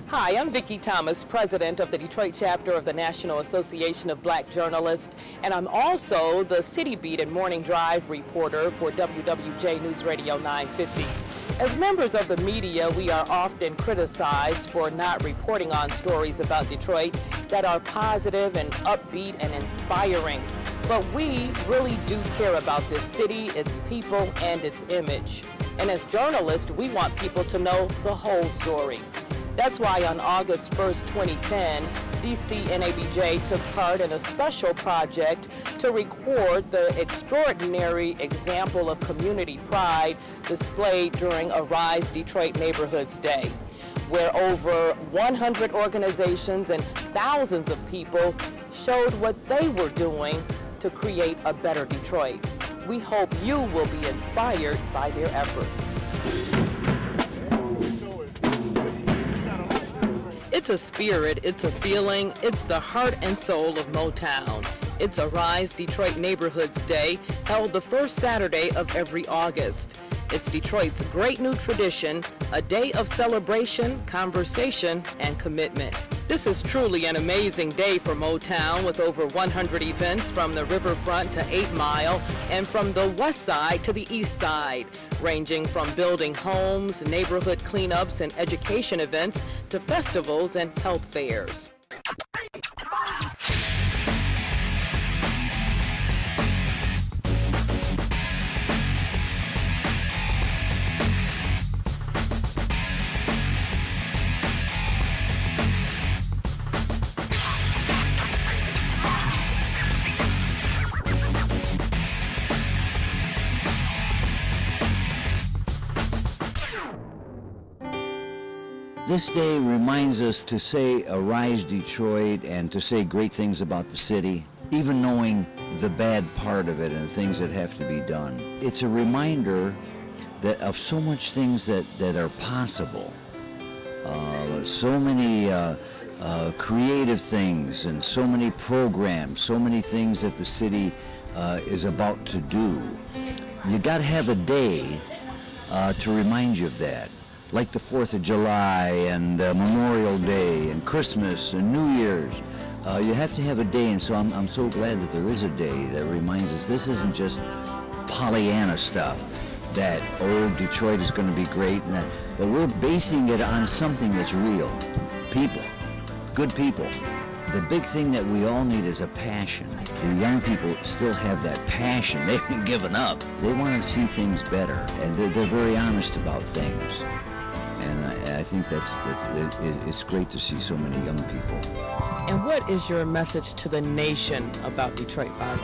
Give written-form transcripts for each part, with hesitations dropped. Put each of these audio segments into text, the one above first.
Hi, I'm Vickie Thomas, president of the Detroit chapter of the National Association of Black Journalists, and I'm also the City Beat and Morning Drive reporter for WWJ News Radio 950. As members of the media, we are often criticized for not reporting on stories about Detroit that are positive and upbeat and inspiring. But we really do care about this city, its people, and its image. And as journalists, we want people to know the whole story. That's why on August 1st, 2010, DC-NABJ took part in a special project to record the extraordinary example of community pride displayed during Arise Detroit Neighborhoods Day, where over 100 organizations and thousands of people showed what they were doing to create a better Detroit. We hope you will be inspired by their efforts. It's a spirit, it's a feeling, it's the heart and soul of Motown. It's Arise Detroit Neighborhoods Day, held the first Saturday of every August. It's Detroit's great new tradition, a day of celebration, conversation, and commitment. This is truly an amazing day for Motown, with over 100 events from the riverfront to 8 Mile and from the west side to the east side, ranging from building homes, neighborhood cleanups, and education events to festivals and health fairs. This day reminds us to say Arise Detroit and to say great things about the city, even knowing the bad part of it and the things that have to be done. It's a reminder that of so much things that are possible, so many creative things and so many programs, so many things that the city is about to do. You got to have a day to remind you of that. Like the 4th of July and Memorial Day and Christmas and New Year's. You have to have a day, and so I'm so glad that there is a day that reminds us this isn't just Pollyanna stuff, that, oh, Detroit is going to be great, and that, but we're basing it on something that's real. People, good people. The big thing that we all need is a passion. The young people still have that passion. They haven't given up. They want to see things better, and they're very honest about things. And I think it's great to see so many young people. And what is your message to the nation about Detroit, Father?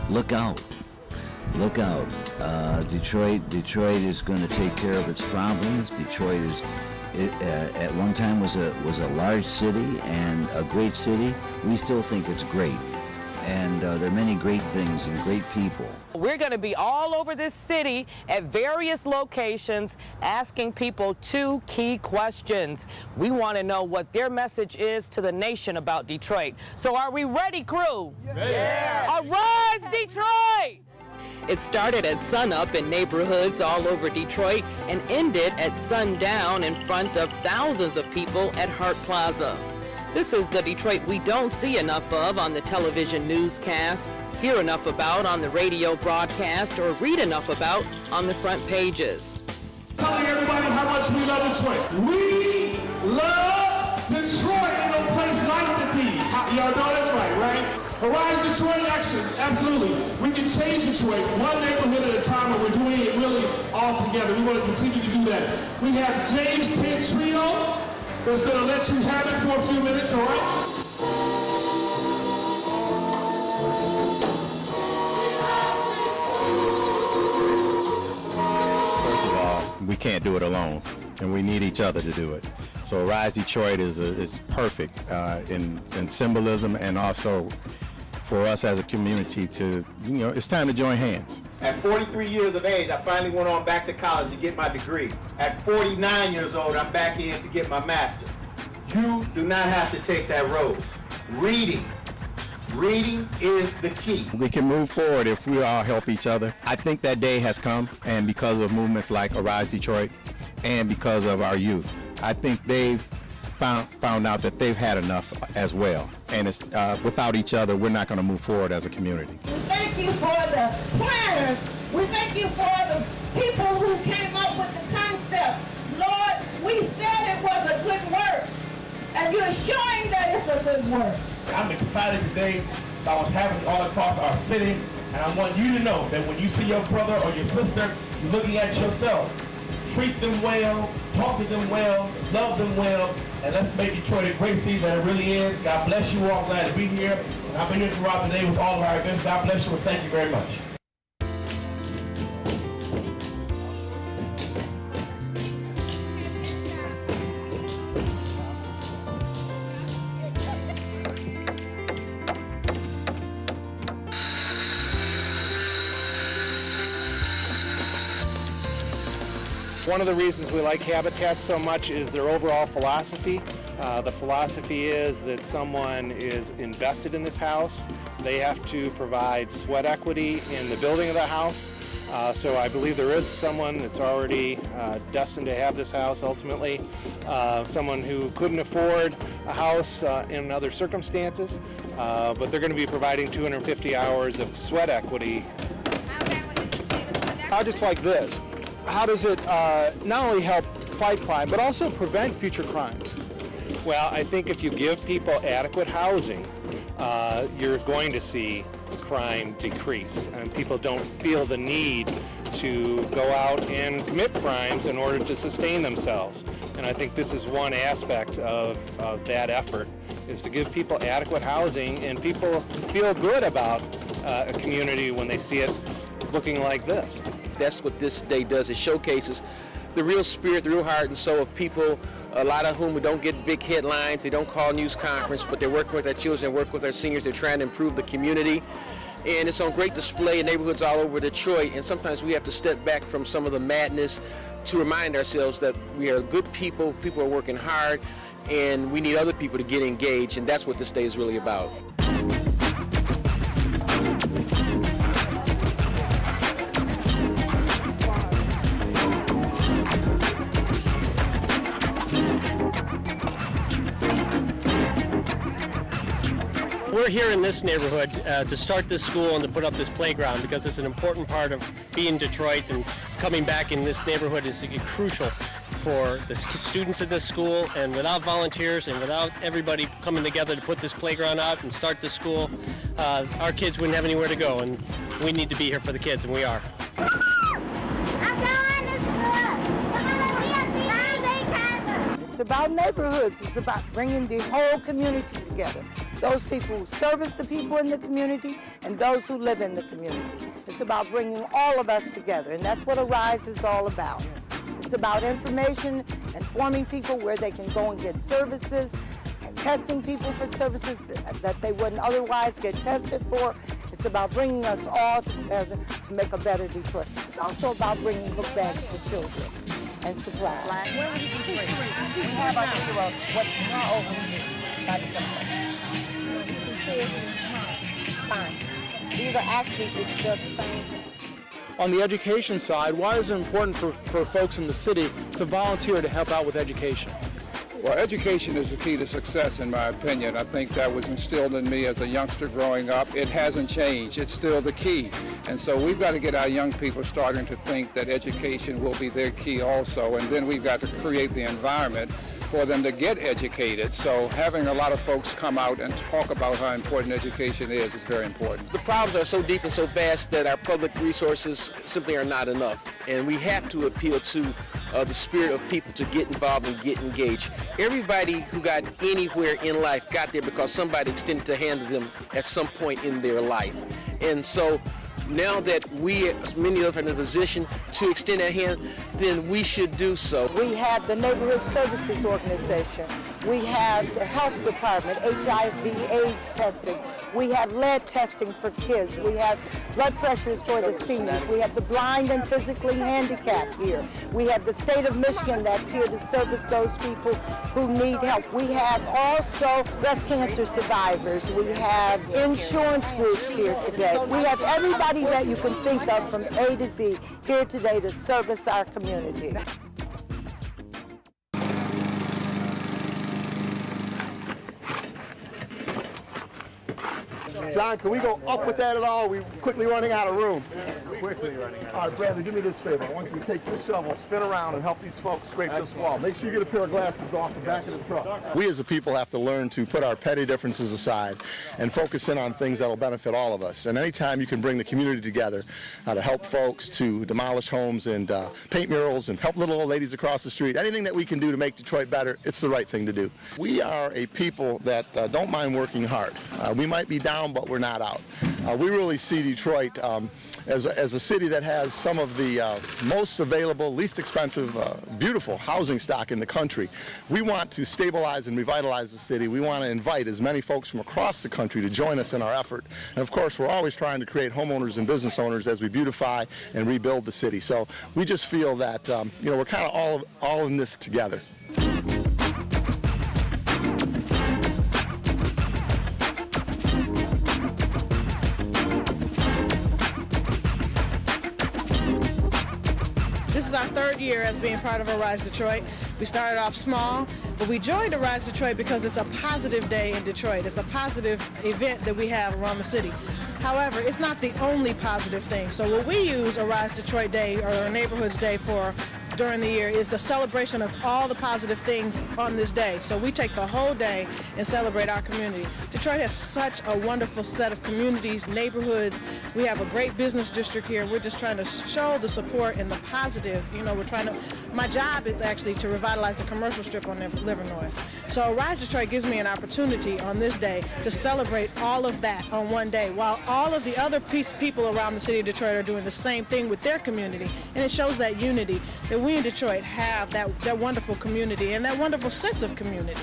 Look out. Look out. Detroit is going to take care of its problems. Detroit at one time was a large city and a great city. We still think it's great. And there are many great things and great people. We're going to be all over this city at various locations asking people 2 key questions. We want to know what their message is to the nation about Detroit. So are we ready, crew? Yeah! Arise, Detroit! It started at sunup in neighborhoods all over Detroit and ended at sundown in front of thousands of people at Hart Plaza. This is the Detroit we don't see enough of on the television newscasts, hear enough about on the radio broadcast, or read enough about on the front pages. Telling everybody how much we love Detroit. We love Detroit. Ain't no place like the D. Y'all know that's right? Arise Detroit action, absolutely. We can change Detroit one neighborhood at a time, and we're doing it really all together. We want to continue to do that. We have James Tent Trio that's going to let you have it for a few minutes, all right? First of all, we can't do it alone, and we need each other to do it. So Rise Detroit is perfect in symbolism, and also for us as a community to, it's time to join hands. At 43 years of age, I finally went on back to college to get my degree. At 49 years old, I'm back in to get my master's. You do not have to take that road. Reading is the key. We can move forward if we all help each other. I think that day has come, and because of movements like Arise Detroit and because of our youth, I think they've found out that they've had enough as well. And it's, without each other, we're not going to move forward as a community. We thank you for the planners. We thank you for the people who came up with the concept. Lord, we said it was a good work, and you're showing that it's a good work. I'm excited today about what's happening all across our city, and I want you to know that when you see your brother or your sister, you're looking at yourself. Treat them well, talk to them well, love them well, and let's make Detroit a great city that it really is. God bless you all. Glad to be here. And I've been here throughout the day with all of our events. God bless you, and thank you very much. One of the reasons we like Habitat so much is their overall philosophy. The philosophy is that someone is invested in this house. They have to provide sweat equity in the building of the house. So I believe there is someone that's already destined to have this house ultimately. Someone who couldn't afford a house in other circumstances, but they're going to be providing 250 hours of sweat equity. Projects like this, how does it not only help fight crime, but also prevent future crimes? Well, I think if you give people adequate housing, you're going to see crime decrease, and people don't feel the need to go out and commit crimes in order to sustain themselves. And I think this is one aspect of that effort, is to give people adequate housing, and people feel good about a community when they see it looking like this. That's what this day does. It showcases the real spirit, the real heart and soul of people, a lot of whom don't get big headlines, they don't call news conference, but they're working with their children, work with their seniors, they're trying to improve the community. And it's on great display in neighborhoods all over Detroit, and sometimes we have to step back from some of the madness to remind ourselves that we are good people, people are working hard, and we need other people to get engaged, and that's what this day is really about. We're here in this neighborhood to start this school and to put up this playground because it's an important part of being Detroit, and coming back in this neighborhood is crucial for the students at this school. And without volunteers and without everybody coming together to put this playground out and start this school, our kids wouldn't have anywhere to go, and we need to be here for the kids, and we are. It's about neighborhoods. It's about bringing the whole community together. Those people who service the people in the community and those who live in the community. It's about bringing all of us together, and that's what Arise is all about. It's about information, informing people where they can go and get services, and testing people for services that they wouldn't otherwise get tested for. It's about bringing us all together to make a better Detroit. It's also about bringing book bags to children and supplies. Where would you be free? We have an idea of what's fine. These are actually just the same thing. On the education side, why is it important for folks in the city to volunteer to help out with education? Well, education is the key to success, in my opinion. I think that was instilled in me as a youngster growing up. It hasn't changed. It's still the key. And so we've got to get our young people starting to think that education will be their key also. And then we've got to create the environment for them to get educated. So having a lot of folks come out and talk about how important education is very important. The problems are so deep and so vast that our public resources simply are not enough. And we have to appeal to the spirit of people to get involved and get engaged. Everybody who got anywhere in life got there because somebody extended a hand to them at some point in their life. And so now that we, many of us, are in a position to extend that hand, then we should do so. We have the Neighborhood Services Organization. We have the Health Department, HIV/AIDS testing. We have lead testing for kids. We have blood pressures for the seniors. We have the blind and physically handicapped here. We have the state of Michigan that's here to service those people who need help. We have also breast cancer survivors. We have insurance groups here today. We have everybody that you can think of from A to Z here today to service our community. John, can we go up with that at all? We're quickly running out of room. Quickly running out of room. All right, Bradley, do me this favor. I want you to take this shovel, spin around, and help these folks scrape this wall. Make sure you get a pair of glasses off the back of the truck. We as a people have to learn to put our petty differences aside and focus in on things that will benefit all of us. And anytime you can bring the community together to help folks, to demolish homes and paint murals and help little old ladies across the street, anything that we can do to make Detroit better, it's the right thing to do. We are a people that don't mind working hard. We might be down, but we're not out. We really see Detroit as a city that has some of the most available, least expensive, beautiful housing stock in the country. We want to stabilize and revitalize the city. We want to invite as many folks from across the country to join us in our effort. And of course, we're always trying to create homeowners and business owners as we beautify and rebuild the city. So we just feel that you know, we're kind of all in this together. This is our third year as being part of Arise Detroit. We started off small, but we joined Arise Detroit because it's a positive day in Detroit. It's a positive event that we have around the city. However, it's not the only positive thing. So what we use Arise Detroit Day or our Neighborhoods Day for during the year is the celebration of all the positive things on this day. So we take the whole day and celebrate our community. Detroit has such a wonderful set of communities, neighborhoods. We have a great business district here. We're just trying to show the support and the positive. You know, my job is actually to revitalize the commercial strip on Livernois. So Arise Detroit gives me an opportunity on this day to celebrate all of that on one day, while all of the other people around the city of Detroit are doing the same thing with their community. And it shows that unity, that we in Detroit have that wonderful community and that wonderful sense of community.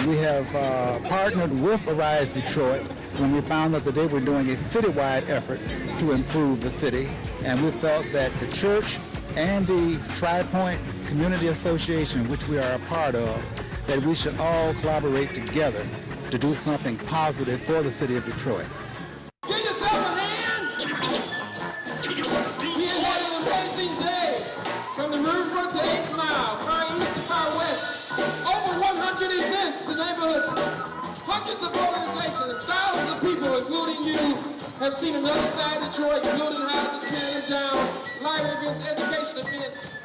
We have partnered with Arise Detroit when we found out that they were doing a citywide effort to improve the city, and we felt that the church and the Tri-Point Community Association, which we are a part of, that we should all collaborate together to do something positive for the city of Detroit. Give yourself a hand! We have had an amazing day from the riverfront to 8th Mile, far east to far west. Over 100 events in neighborhoods, hundreds of organizations, thousands of people, including you, have seen another side of Detroit, building houses, tearing them down, live events, education events.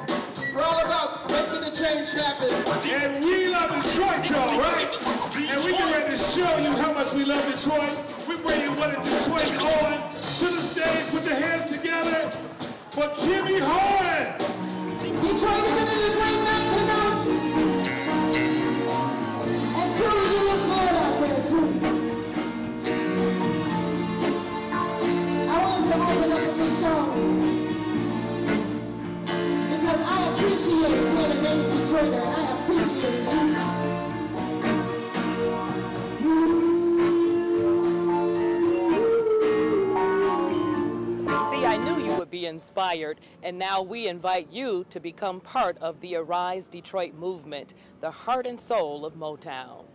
We're all about making the change happen. And we love Detroit, y'all, right? And we get ready to show you how much we love Detroit. We bring you one of Detroit's on to the stage. Put your hands together for Jimmy Horn. Detroit is a great night tonight. And truly, you look good out there, truly. I wanted to open up with this song. Because I appreciate being a native Detroiter, and I appreciate you. See, I knew you would be inspired, and now we invite you to become part of the Arise Detroit movement, the heart and soul of Motown.